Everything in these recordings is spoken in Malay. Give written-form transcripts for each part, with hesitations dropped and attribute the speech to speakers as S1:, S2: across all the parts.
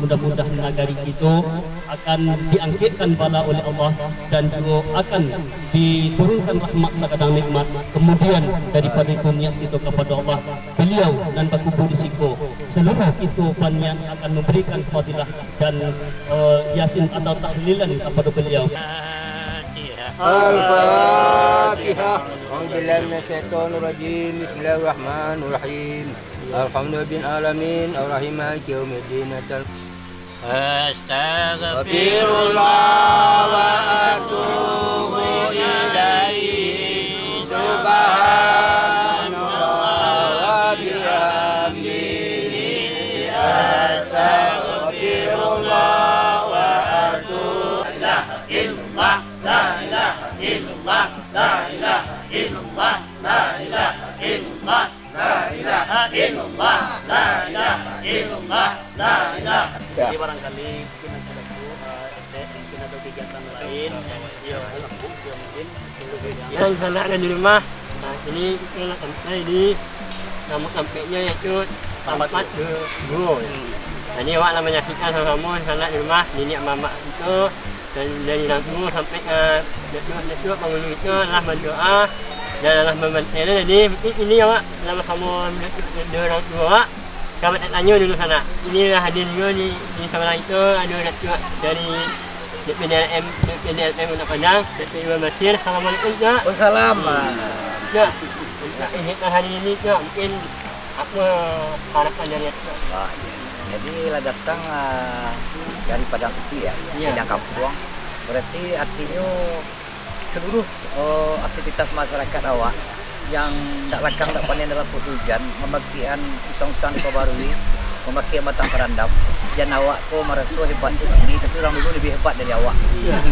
S1: mudah-mudahan negari kita akan diangkitkan bala oleh Allah dan juga akan diturunkan rahmat sekadang nikmat. Kemudian daripada itu niat kita kepada Allah, beliau dan berkumpul di situ seluruh itu panian akan memberikan fadilah dan yasin atau tahlilan kepada beliau.
S2: Al-Fatihah. Alhamdulillah minasyaitonir rajim. Bismillahirrahmanirrahim. Alhamdulillahil alamin arrahim maliki yaumiddin. Astaghfirullah wa atubu ilaihi. Subhanallah wa bihamdihi. Astaghfirullah wa atubu ilaihi. La ilaha illallah, la ilaha illallah, la ilaha illallah, la ilaha illallah, la ilaha illallah, la ilaha. Jadi barangkali mungkin ada mungkin ada kegiatan lain, mungkin yang sana ada di rumah. Nah ini kita sampai di nama kampenya yaitu Tamat Guru. Nah ini awak namanya menyaksikan sama-sama sana di rumah, nenek mama itu. Dan dari langsung sampai datuk penghulunya adalah berdoa dan adalah membantu. Jadi ini awak dalam kamu orang tua kami tanya dulu sana. Inilah hadir juga di sekolah itu ada datuk dari PDLM Kota Padang, Datuk Iwan Basir. Assalamualaikum Kak.
S3: Waalaikumsalam.
S1: Ya, ini hari ini Kak mungkin apa harapan dari Datuk?
S3: Jadi lah datang dari Padang Putih ya, Padang Kampung. Berarti artinya seluruh aktivitas masyarakat awak yang tak lakang tak panen dalam hujan, memakian pisang-pisang diperbarui, memakian batang perandam. Dan awak ko merasa hebat sendiri, tapi orang dulu lebih hebat dari awak.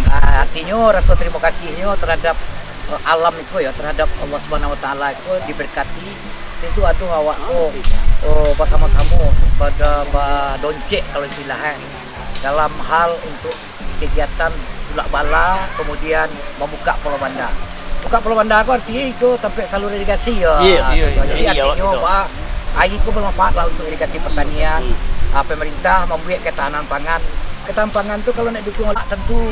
S3: Artinya rasa terima kasihnya terhadap alam itu ya, terhadap Allah Subhanahu Wa Taala itu diberkati. Itu atuh awak bersama-sama pada doncek kalau istilahnya dalam hal untuk kegiatan tulak bala, kemudian membuka Pulau Bandar. Buka Pulau Bandar aku artinya itu sampai saluran irigasi ya. Jadi artinya air itu bermanfaat lah untuk irigasi pertanian. Pemerintah membuat ketahanan pangan. Ketahanan pangan tu kalau nak dukung tentu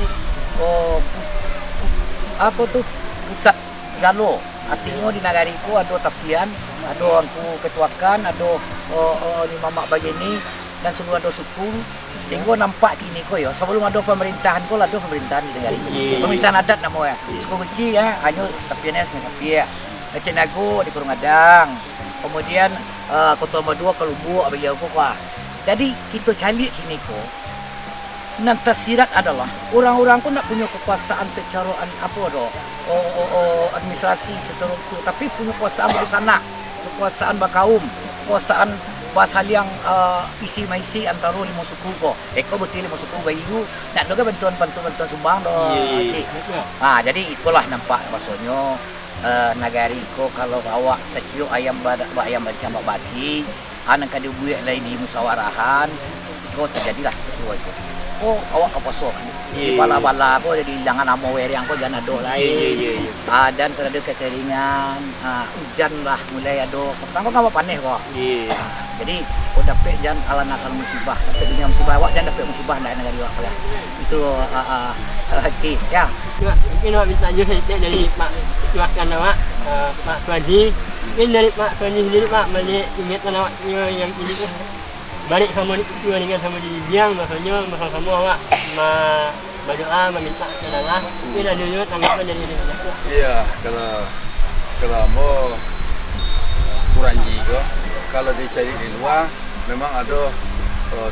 S3: pusat galo. Artinya di negariku ada tapian, ada angku ketuakan, ada mamak bagini dan seluruh ada suku. Sehingga nampak kini ko ya, sebelum ada pemerintahan ko ada pemerintahan di negara ini. Pemerintahan adat namanya. Suku kecil ya, hanya tapiannya sampai Aceh Nago di Kurung Adang. Kemudian Kota Madua ke Lubuk bagi aku kuah. Jadi kita cari kini ko. Nanti sirat adalah orang-orang pun nak punya kekuasaan secara administrasi secara itu, tapi punya kekuasaan bersana, kekuasaan berkaum, kekuasaan bahasa yang isi maisi antara lima suku ko. Eko betul lima suku bayu, nak juga bantuan sumbang doh. Jadi itulah nampak maksudnya negari ko kalau awak sekiu ayam macam basi, anak kadu buat lagi di musawarahan, ko terjadilah sesuatu itu. Awak apa so? Di bala-bala ko jadi jangan amo weri yang ko jangan ado lain. Dan terjadi kekeringan, hujan lah mulai ado. Pertama ko panen ko. Jadi ko dapat jangan ala nakal musibah. Dapat dunia musibah awak jangan dapat musibah ndak negara awak lah. Itu ya.
S1: Mungkin awak minta juga dari Pak Ketuakan awak, Pak Suadi. Mungkin dari Pak Suadi sendiri Pak balik ingatan awak yang ini tu. Balik sama itu dengan sama di biang maksudnya sama awak berdoa meminta kepada mungkin ada juga tanggapan dari Datuk.
S4: Iya, kalau mau kurang juga kalau dicari di luar memang ada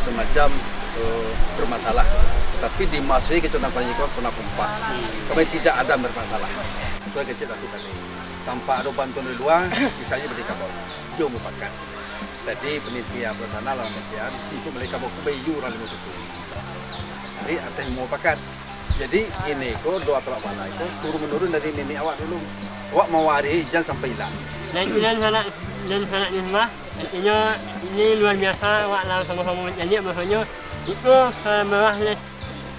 S4: semacam bermasalah, tapi di masih kita nampak juga pernah kumpat kami tidak ada bermasalah sesuai kecil kita ini tanpa ada bantuan di luar misalnya beri kapal jauh mufakat. Jadi penelitian bersana dalam bagian itu mereka bawa bayu orang lima suku. Jadi ada yang mau pakat. Jadi ini kok doa tolak bala itu turun menurun dari nenek awak dulu. Awak mau waris jangan sampai hilang.
S1: Dan sanak ni semua. Artinya ini luar biasa awak dalam sama-sama menyanyi maksudnya itu mewahlah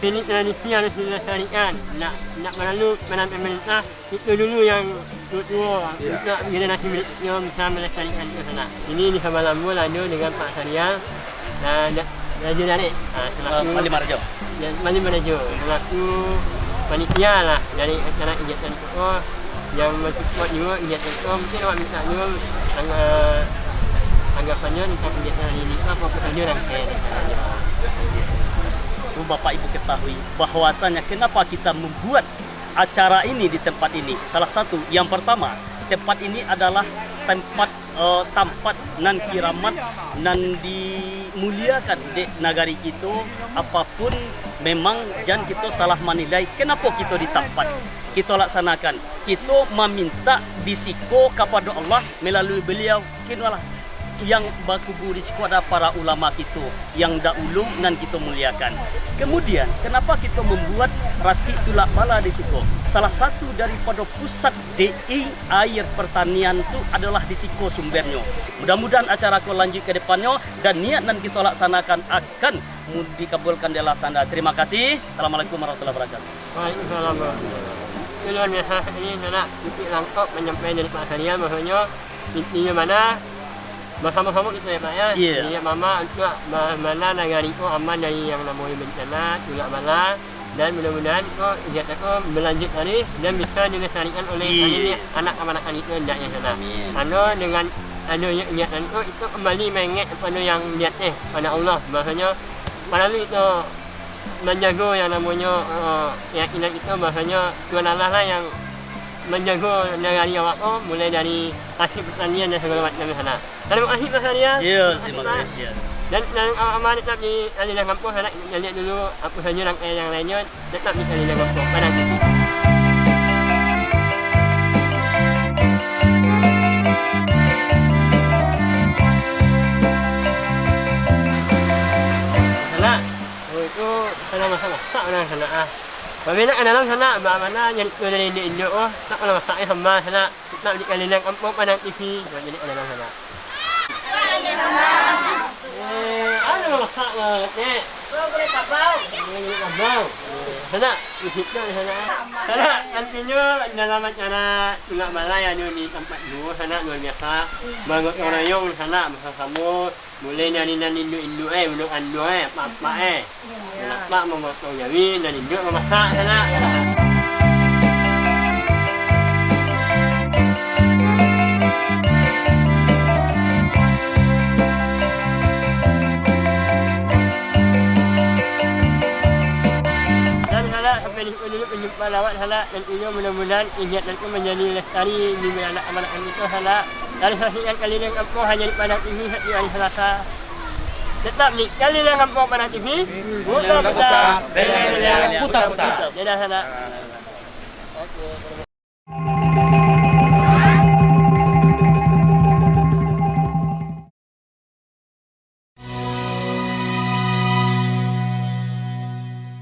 S1: ini tradisi harus dilestarikan. Nak melalui pemerintah itu dulu yang tua nak generasi miliknya bisa melestarikan itu sana. Ini di sebelah lambu lalu dengan Pak Sarya dan
S5: Raja Narik.
S2: Mali Marjo.
S5: Mali Marjo. Selaku panitia lah dari acara kegiatan itu. Yang mensupport juga kegiatan itu. Mungkin awak minta juga anggapannya tentang kegiatan ini apa saja rangkaian acaranya.
S2: Bapak Ibu ketahui bahwasanya kenapa kita membuat acara ini di tempat ini. Salah satu yang pertama, tempat ini adalah tempat nan kiramat nan dimuliakan di negari kita. Apapun memang jangan kita salah menilai kenapa kita di tempat kita laksanakan. Kita meminta disiko kepada Allah melalui beliau kinalah yang berkubur di situ ada para ulama kita yang dahulu dan kita muliakan. Kemudian kenapa kita membuat rati tulak bala di situ? Salah satu daripada pusat DI air pertanian itu adalah di situ sumbernya. Mudah-mudahan acara kau lanjut ke depannya dan niat dan kita laksanakan akan dikabulkan di Allah tanda. Terima kasih. Assalamualaikum warahmatullahi wabarakatuh.
S5: Waalaikumsalam warahmatullahi wabarakatuh. Ini nak titik langkap menyampaikan dari Pak Haria bahwanya intinya mana bersama-sama kita ya Pak ya. Niat mama untuk mana negara itu aman dari yang namanya bencana, tulak bala dan mudah-mudahan kegiatan itu berlanjut lagi dan bisa dilestarikan oleh anak-anak itu hendaknya sana. Karena dengan adanya kegiatan itu kembali mengingat kepada yang niatnya pada Allah bahwasanya melalui itu menjaga yang namanya keyakinan itu bahwasanya Tuhan Allah lah yang menjaga negara awak mulai dari hasil pertanian dan segala macam sana. Terima kasih Pak Haria.
S2: Ya, terima kasih.
S5: Dan amanah tetap di aliran kampung sana. Kita lihat dulu apa saja rangkaian yang lainnya tetap di aliran kampung. Pada nanti. Sana, itu sana masak orang sana. Pemina ke dalam sana, mana yang dari Indo, tak kalau masaknya sama sana, tak di aliran kampung pada TV, jadi ke dalam sana. Ano masak nek? Boleh kabau. Boleh kabau. Sana, di situ sana. Sana, nantinya dalam acara tulak bala yang di tempat dulu sana luar biasa. Bangun orang yang sana bersama mulai dari Indo untuk Ando apa Pak memotong jawi dan Indo memasak sana. Sampai dulu penjumpa lawat hala dan ini mudah-mudahan kegiatan itu menjadi lestari di anak-anak itu hala. Dari saksikan kali yang kampung hanya di Padang TV setiap hari Selasa. Tetap di kali yang kampung Padang TV. Putar-putar.
S2: Putar-putar.
S5: Dadah hala.